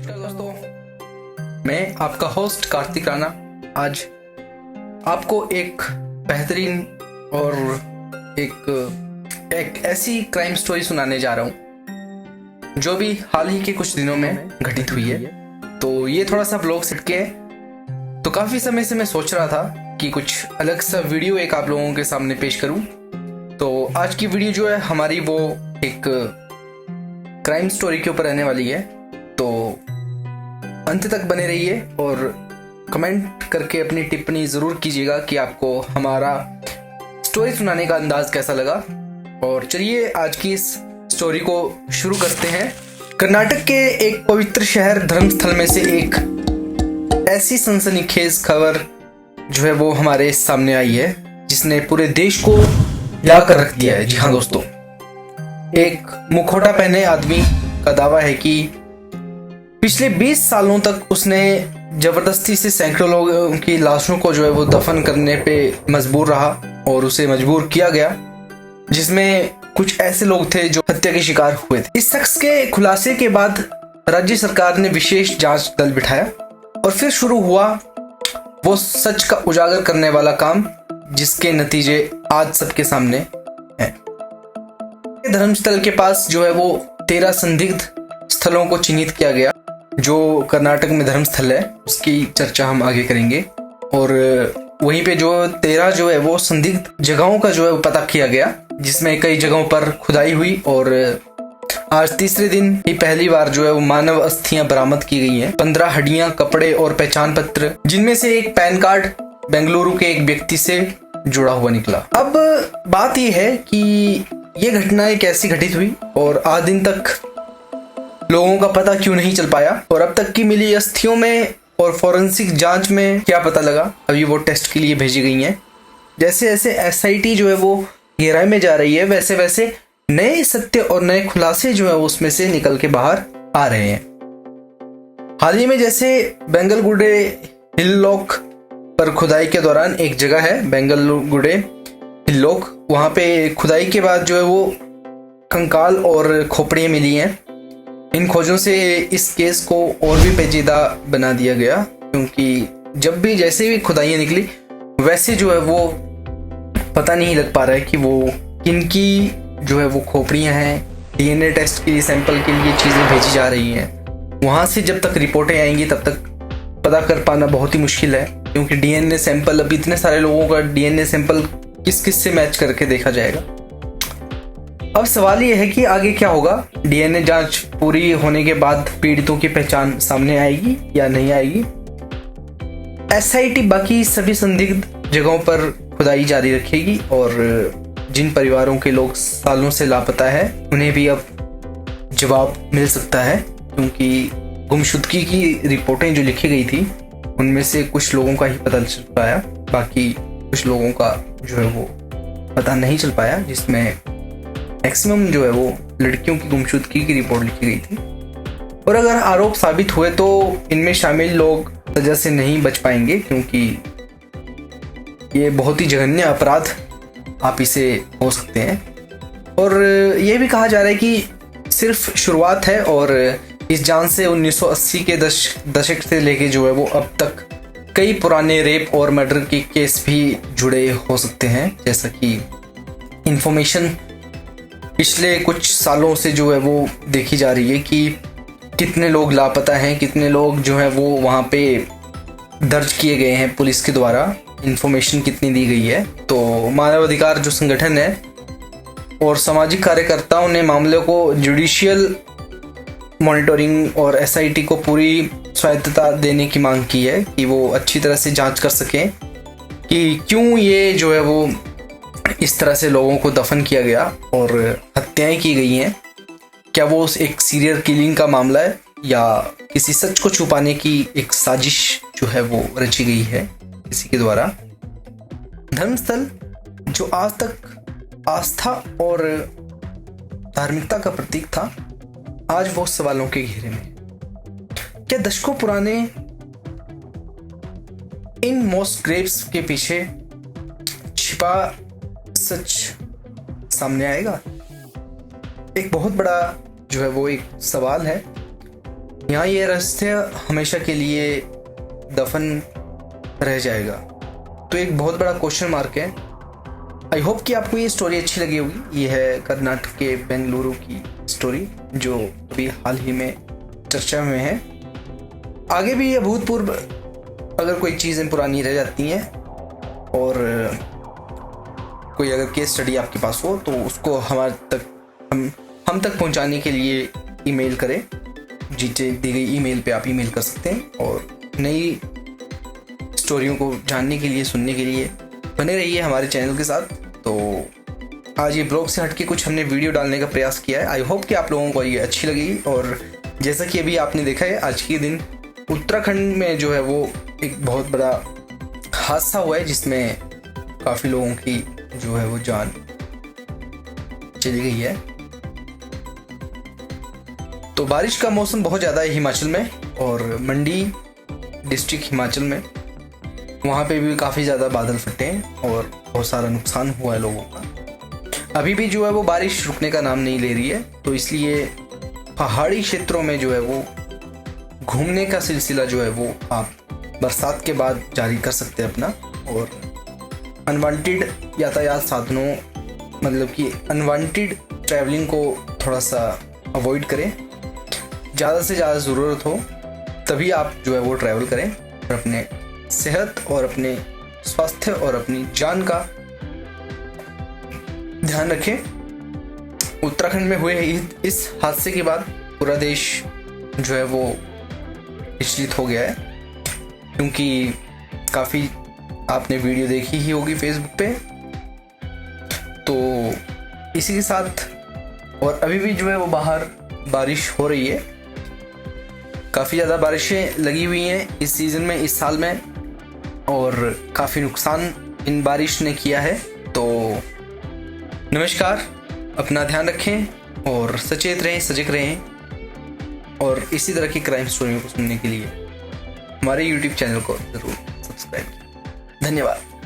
नमस्कार दोस्तों, मैं आपका होस्ट कार्तिक राणा आज आपको एक बेहतरीन और एक ऐसी क्राइम स्टोरी सुनाने जा रहा हूँ जो भी हाल ही के कुछ दिनों में घटित हुई है। तो ये थोड़ा सा व्लॉग सेट के है, तो काफ़ी समय से मैं सोच रहा था कि कुछ अलग सा वीडियो एक आप लोगों के सामने पेश करूँ। तो आज की वीडियो जो है हमारी वो एक क्राइम स्टोरी के ऊपर रहने वाली है। तो अंत तक बने रहिए और कमेंट करके अपनी टिप्पणी ज़रूर कीजिएगा कि आपको हमारा स्टोरी सुनाने का अंदाज कैसा लगा। और चलिए आज की इस स्टोरी को शुरू करते हैं। कर्नाटक के एक पवित्र शहर धर्मस्थल में से एक ऐसी सनसनीखेज खबर जो है वो हमारे सामने आई है जिसने पूरे देश को हिला कर रख दिया है। जी हाँ दोस्तों, एक मुखौटा पहने आदमी का दावा है कि पिछले 20 सालों तक उसने जबरदस्ती से सैकड़ों लोगों की लाशों को जो है वो दफन करने पे मजबूर रहा और उसे मजबूर किया गया, जिसमें कुछ ऐसे लोग थे जो हत्या के शिकार हुए थे। इस शख्स के खुलासे के बाद राज्य सरकार ने विशेष जांच दल बिठाया और फिर शुरू हुआ वो सच का उजागर करने वाला काम, जिसके नतीजे आज सबके सामने हैं। धर्मस्थल के पास जो है वो 13 संदिग्ध स्थलों को चिन्हित किया गया। जो कर्नाटक में धर्मस्थल है उसकी चर्चा हम आगे करेंगे। और वहीं पे जो 13 जो है वो संदिग्ध जगहों का जो है वो पता किया गया, जिसमें कई जगहों पर खुदाई हुई और आज तीसरे दिन ही पहली बार जो है वो मानव अस्थियां बरामद की गई हैं। 15 हड्डियां, कपड़े और पहचान पत्र, जिनमें से एक पैन कार्ड बेंगलुरु के एक व्यक्ति से जुड़ा हुआ निकला। अब बात यह है कि ये घटना कैसे घटित हुई और आज दिन तक लोगों का पता क्यों नहीं चल पाया, और अब तक की मिली अस्थियों में और फॉरेंसिक जांच में क्या पता लगा। अभी वो टेस्ट के लिए भेजी गई हैं। जैसे जैसे एसआईटी जो है वो गहराई में जा रही है, वैसे वैसे नए सत्य और नए खुलासे जो है उसमें से निकल के बाहर आ रहे हैं। हाल ही में जैसे बेंगलगुडे हिल्लॉक पर खुदाई के दौरान एक जगह है बेंगलगुडे हिल्लॉक, वहां पे खुदाई के बाद जो है वो कंकाल और खोपड़ियां मिली हैं। इन खोजों से इस केस को और भी पेचीदा बना दिया गया, क्योंकि जब भी जैसे भी खुदाइयाँ निकली वैसे जो है वो पता नहीं लग पा रहा है कि वो किनकी जो है वो खोपड़ियाँ हैं। डीएनए टेस्ट के लिए सैंपल के लिए चीज़ें भेजी जा रही हैं। वहाँ से जब तक रिपोर्टें आएंगी तब तक पता कर पाना बहुत ही मुश्किल है, क्योंकि डीएनए सैंपल, अब इतने सारे लोगों का डीएनए सैंपल किस किस से मैच करके देखा जाएगा। अब सवाल ये है कि आगे क्या होगा। डीएनए जांच पूरी होने के बाद पीड़ितों की पहचान सामने आएगी या नहीं आएगी। एसआईटी बाकी सभी संदिग्ध जगहों पर खुदाई जारी रखेगी और जिन परिवारों के लोग सालों से लापता है उन्हें भी अब जवाब मिल सकता है, क्योंकि गुमशुदगी की रिपोर्टें जो लिखी गई थी उनमें से कुछ लोगों का ही पता चल पाया, बाकी कुछ लोगों का जो है वो पता नहीं चल पाया, जिसमें मैक्सिमम जो है वो लड़कियों की गुमशुदगी की रिपोर्ट लिखी गई थी। और अगर आरोप साबित हुए तो इनमें शामिल लोग सजा से नहीं बच पाएंगे, क्योंकि ये बहुत ही जघन्य अपराध आप इसे हो सकते हैं। और ये भी कहा जा रहा है कि सिर्फ शुरुआत है और इस जांच से 1980 के दशक से लेके जो है वो अब तक कई पुराने रेप और मर्डर के केस भी जुड़े हो सकते हैं। जैसा कि इंफॉर्मेशन पिछले कुछ सालों से जो है वो देखी जा रही है कि कितने लोग लापता हैं, कितने लोग जो है वो वहाँ पे दर्ज किए गए हैं पुलिस के द्वारा, इंफॉर्मेशन कितनी दी गई है। तो मानवाधिकार जो संगठन है और सामाजिक कार्यकर्ताओं ने मामले को जुडिशियल मॉनिटरिंग और एसआईटी को पूरी स्वायत्तता देने की मांग की है कि वो अच्छी तरह से जांच कर सकें कि क्यों ये जो है वो इस तरह से लोगों को दफन किया गया और हत्याएं की गई हैं। क्या वो एक सीरियल किलिंग का मामला है या किसी सच को छुपाने की एक साजिश जो है वो रची गई है किसी के द्वारा। धर्मस्थल जो आज तक आस्था और धार्मिकता का प्रतीक था, आज वो सवालों के घेरे में। क्या दशकों पुराने इन मॉस ग्रेव्स के पीछे छिपा सच सामने आएगा? एक बहुत बड़ा जो है वो एक सवाल है। यहाँ ये रहस्य हमेशा के लिए दफन रह जाएगा। तो एक बहुत बड़ा क्वेश्चन मार्क है। आई होप कि आपको ये स्टोरी अच्छी लगी होगी। ये है कर्नाटक के बेंगलुरु की स्टोरी जो अभी हाल ही में चर्चा में है। आगे भी ये भूतपूर्व अगर कोई चीज़ें पुरानी रह जाती हैं और कोई अगर केस स्टडी आपके पास हो तो उसको हमारे तक हम तक पहुंचाने के लिए ईमेल करें। नीचे दी गई ईमेल पे आप ईमेल कर सकते हैं और नई स्टोरियों को जानने के लिए, सुनने के लिए बने रहिए हमारे चैनल के साथ। तो आज ये ब्लॉग से हटके कुछ हमने वीडियो डालने का प्रयास किया है। आई होप कि आप लोगों को ये अच्छी लगी। और जैसा कि अभी आपने देखा है, आज के दिन उत्तराखंड में जो है वो एक बहुत बड़ा हादसा हुआ है जिसमें काफ़ी लोगों की जो है वो जान चली गई है। तो बारिश का मौसम बहुत ज़्यादा है हिमाचल में, और मंडी डिस्ट्रिक्ट हिमाचल में वहाँ पे भी काफ़ी ज़्यादा बादल फटे हैं और बहुत सारा नुकसान हुआ है लोगों का। अभी भी जो है वो बारिश रुकने का नाम नहीं ले रही है, तो इसलिए पहाड़ी क्षेत्रों में जो है वो घूमने का सिलसिला जो है वो आप बरसात के बाद जारी कर सकते हैं अपना। और अनवांटेड यातायात साधनों, मतलब कि अनवांटेड ट्रैवलिंग को थोड़ा सा अवॉइड करें। ज़्यादा से ज़्यादा ज़रूरत हो तभी आप जो है वो ट्रैवल करें और अपने सेहत और अपने स्वास्थ्य और अपनी जान का ध्यान रखें। उत्तराखंड में हुए इस हादसे के बाद पूरा देश जो है वो विचलित हो गया है, क्योंकि काफ़ी आपने वीडियो देखी ही होगी फेसबुक पे। तो इसी के साथ और अभी भी जो है वो बाहर बारिश हो रही है। काफ़ी ज़्यादा बारिशें लगी हुई हैं इस सीज़न में, इस साल में, और काफ़ी नुकसान इन बारिश ने किया है। तो नमस्कार, अपना ध्यान रखें और सचेत रहें, सजग रहें। और इसी तरह की क्राइम स्टोरियों को सुनने के लिए हमारे YouTube चैनल को ज़रूर सब्सक्राइब करें। धन्यवाद।